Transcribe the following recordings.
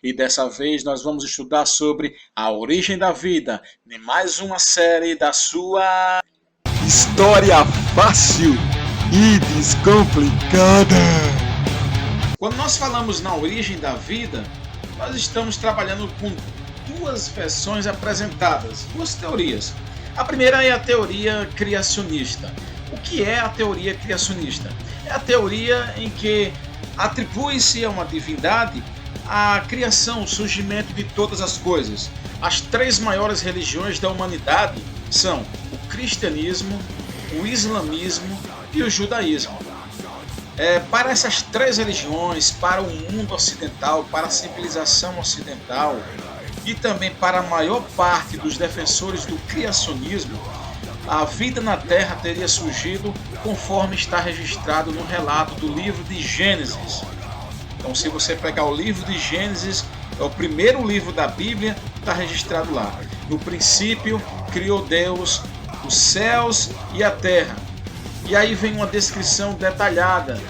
E dessa vez nós vamos estudar sobre a origem da vida, em mais uma série da sua História fácil e descomplicada. Quando nós falamos na origem da vida, nós estamos trabalhando com duas versões apresentadas, duas teorias. A primeira é a teoria criacionista. O que é a teoria criacionista? É a teoria em que atribui-se a uma divindade a criação, o surgimento de todas as coisas. As três maiores religiões da humanidade são o cristianismo, o islamismo e o judaísmo. Para essas três religiões, para o mundo ocidental, para a civilização ocidental e também para a maior parte dos defensores do criacionismo, a vida na Terra teria surgido conforme está registrado no relato do livro de Gênesis. Então, se você pegar o livro de Gênesis, é o primeiro livro da Bíblia, está registrado lá. No princípio, criou Deus os céus e a terra. E aí vem uma descrição detalhada.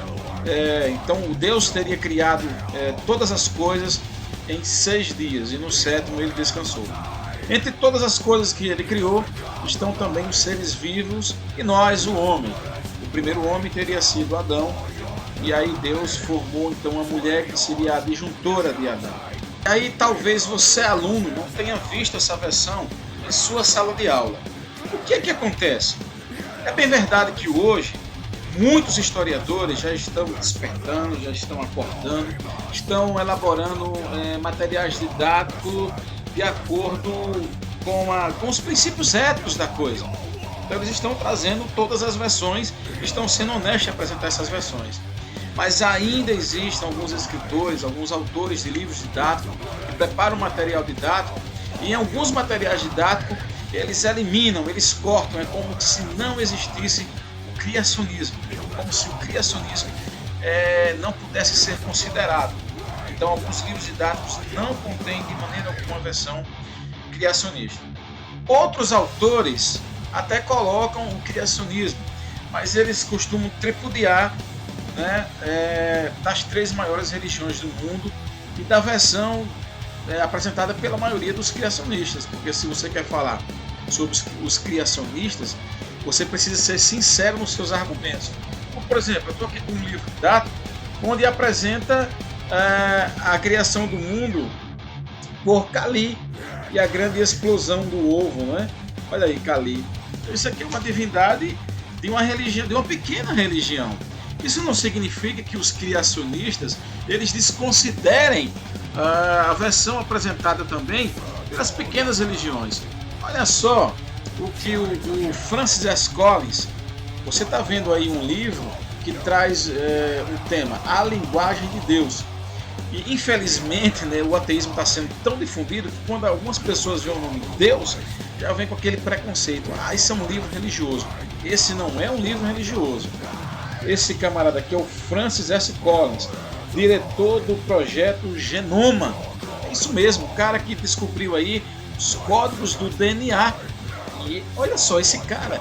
Então, Deus teria criado todas as coisas em 6 dias, e no 7º ele descansou. Entre todas as coisas que ele criou, estão também os seres vivos e nós, o homem. O primeiro homem teria sido Adão. E aí Deus formou então a mulher que seria a adjuntora de Adão. E aí talvez você, aluno, não tenha visto essa versão em sua sala de aula. O que é que acontece? É bem verdade que hoje muitos historiadores já estão despertando, já estão acordando, estão elaborando materiais didáticos de acordo com os princípios éticos da coisa. Então eles estão trazendo todas as versões, estão sendo honestos em apresentar essas versões. Mas ainda existem alguns escritores, alguns autores de livros didáticos que preparam material didático, e em alguns materiais didáticos eles eliminam, eles cortam, é como se não existisse o criacionismo, como se o criacionismo não pudesse ser considerado. Então alguns livros didáticos não contêm de maneira alguma versão criacionista. Outros autores até colocam o criacionismo, mas eles costumam tripudiar das três maiores religiões do mundo e da versão apresentada pela maioria dos criacionistas, porque se você quer falar sobre os criacionistas, você precisa ser sincero nos seus argumentos. Por exemplo, eu estou aqui com um livro didático onde apresenta a criação do mundo por Kali e a grande explosão do ovo, né? Olha aí, Kali. Isso aqui é uma divindade de uma religião, de uma pequena religião. Isso não significa que os criacionistas eles desconsiderem a versão apresentada também pelas pequenas religiões. Olha só o que o Francis S. Collins, você está vendo aí um livro que traz um tema, a linguagem de Deus. E infelizmente o ateísmo está sendo tão difundido que quando algumas pessoas veem o nome de Deus, já vem com aquele preconceito. Isso é um livro religioso. Esse não é um livro religioso. Esse camarada aqui é o Francis S. Collins, diretor do projeto Genoma. É isso mesmo, o cara que descobriu aí os códigos do DNA. E olha só, esse cara,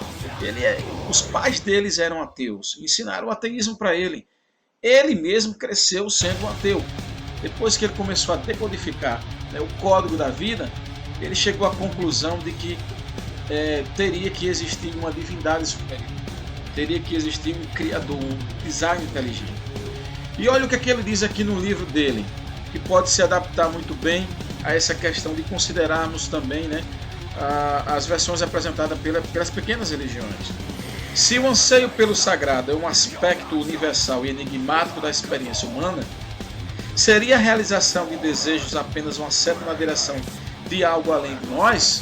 os pais deles eram ateus, ensinaram o ateísmo para ele. Ele mesmo cresceu sendo um ateu. Depois que ele começou a decodificar o código da vida, ele chegou à conclusão de que teria que existir uma divindade superior. Teria que existir um criador, um design inteligente. E olha o que ele diz aqui no livro dele, que pode se adaptar muito bem a essa questão de considerarmos também as versões apresentadas pelas pequenas religiões. Se o anseio pelo sagrado é um aspecto universal e enigmático da experiência humana, seria a realização de desejos apenas uma seta na direção de algo além de nós?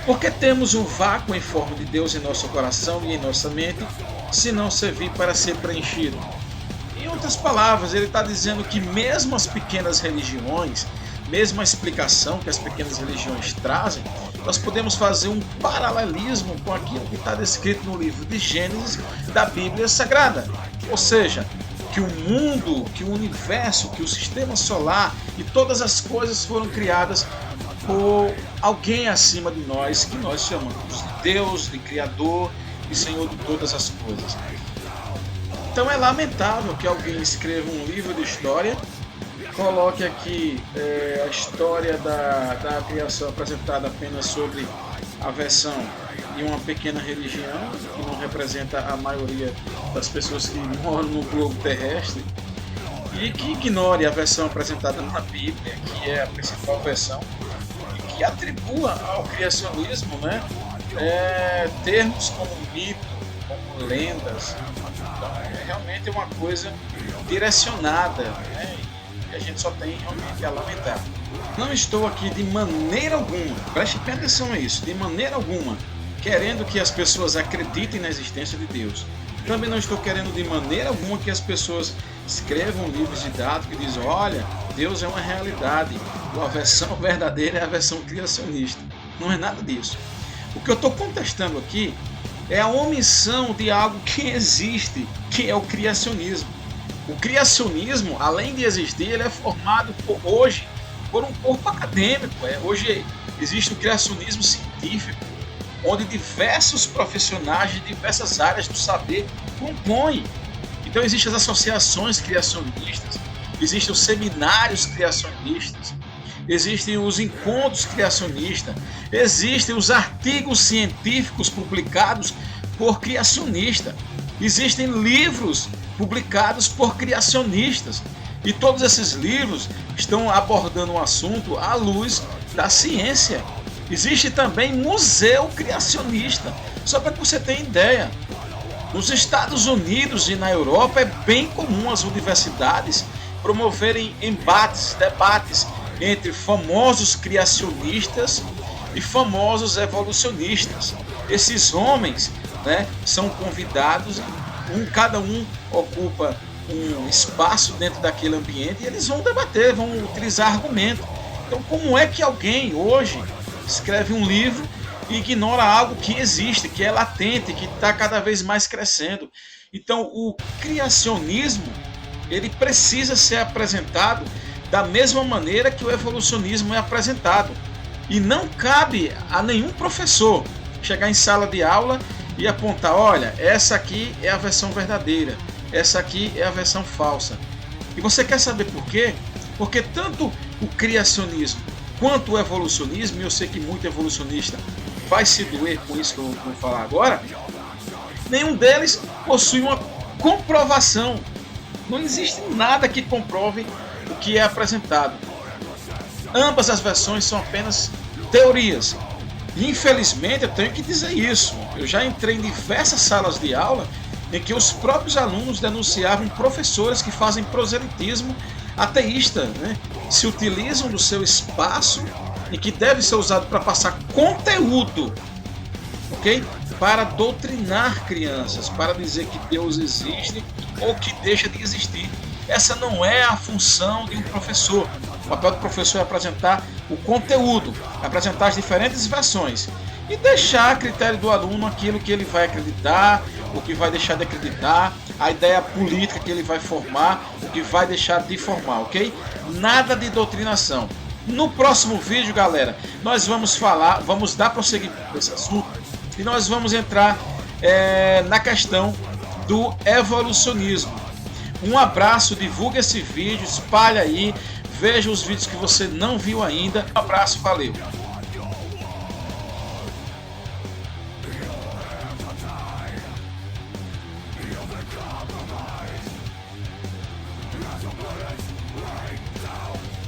Porque temos um vácuo em forma de Deus em nosso coração e em nossa mente, se não servir para ser preenchido. Em outras palavras, ele está dizendo que mesmo as pequenas religiões, mesmo a explicação que as pequenas religiões trazem, nós podemos fazer um paralelismo com aquilo que está descrito no livro de Gênesis da Bíblia Sagrada. Ou seja, que o mundo, que o universo, que o sistema solar e todas as coisas foram criadas por alguém acima de nós, que nós chamamos de Deus, de Criador e Senhor de todas as coisas. Então é lamentável que alguém escreva um livro de história coloque aqui a história da criação apresentada apenas sobre a versão de uma pequena religião que não representa a maioria das pessoas que moram no globo terrestre e que ignore a versão apresentada na Bíblia, que é a principal versão, e que atribua ao criacionismo, né, termos como mito, como lendas. Então, realmente é uma coisa direcionada, né, e a gente só tem realmente a lamentar. Não estou aqui de maneira alguma, preste bem atenção a isso, de maneira alguma querendo que as pessoas acreditem na existência de Deus. Também não estou querendo de maneira alguma que as pessoas escrevam livros didáticos que dizem: olha, Deus é uma realidade, a versão verdadeira é a versão criacionista. Não é nada disso. O que eu estou contestando aqui é a omissão de algo que existe, que é o criacionismo. O criacionismo, além de existir, ele é formado hoje por um corpo acadêmico. Hoje existe o criacionismo científico, onde diversos profissionais de diversas áreas do saber compõem. Então existem as associações criacionistas, existem os seminários criacionistas, existem os encontros criacionistas, existem os artigos científicos publicados por criacionistas, existem livros publicados por criacionistas, e todos esses livros estão abordando o assunto à luz da ciência. Existe também museu criacionista, só para que você tenha ideia. Nos Estados Unidos e na Europa é bem comum as universidades promoverem debates entre famosos criacionistas e famosos evolucionistas. Esses homens, né, são convidados, cada um ocupa um espaço dentro daquele ambiente e eles vão debater, vão utilizar argumento. Então, como é que alguém hoje escreve um livro e ignora algo que existe, que é latente, que está cada vez mais crescendo? Então, o criacionismo, ele precisa ser apresentado da mesma maneira que o evolucionismo é apresentado. E não cabe a nenhum professor chegar em sala de aula e apontar: olha, essa aqui é a versão verdadeira, essa aqui é a versão falsa. E você quer saber por quê? Porque tanto o criacionismo quanto o evolucionismo, e eu sei que muito evolucionista vai se doer com isso que eu vou falar agora, nenhum deles possui uma comprovação. Não existe nada que comprove o que é apresentado. Ambas as versões são apenas teorias. E infelizmente eu tenho que dizer isso. Eu já entrei em diversas salas de aula em que os próprios alunos denunciavam professores que fazem proselitismo ateísta, né? Se utilizam do seu espaço e que deve ser usado para passar conteúdo, ok? Para doutrinar crianças, para dizer que Deus existe ou que deixa de existir. Essa não é a função de um professor. O papel do professor é apresentar o conteúdo, apresentar as diferentes versões e deixar a critério do aluno aquilo que ele vai acreditar, o que vai deixar de acreditar, a ideia política que ele vai formar, o que vai deixar de formar, ok? Nada de doutrinação. No próximo vídeo, galera, nós vamos dar prosseguimento nesse assunto e nós vamos entrar na questão do evolucionismo. Um abraço, divulga esse vídeo, espalha aí, veja os vídeos que você não viu ainda. Um abraço, valeu!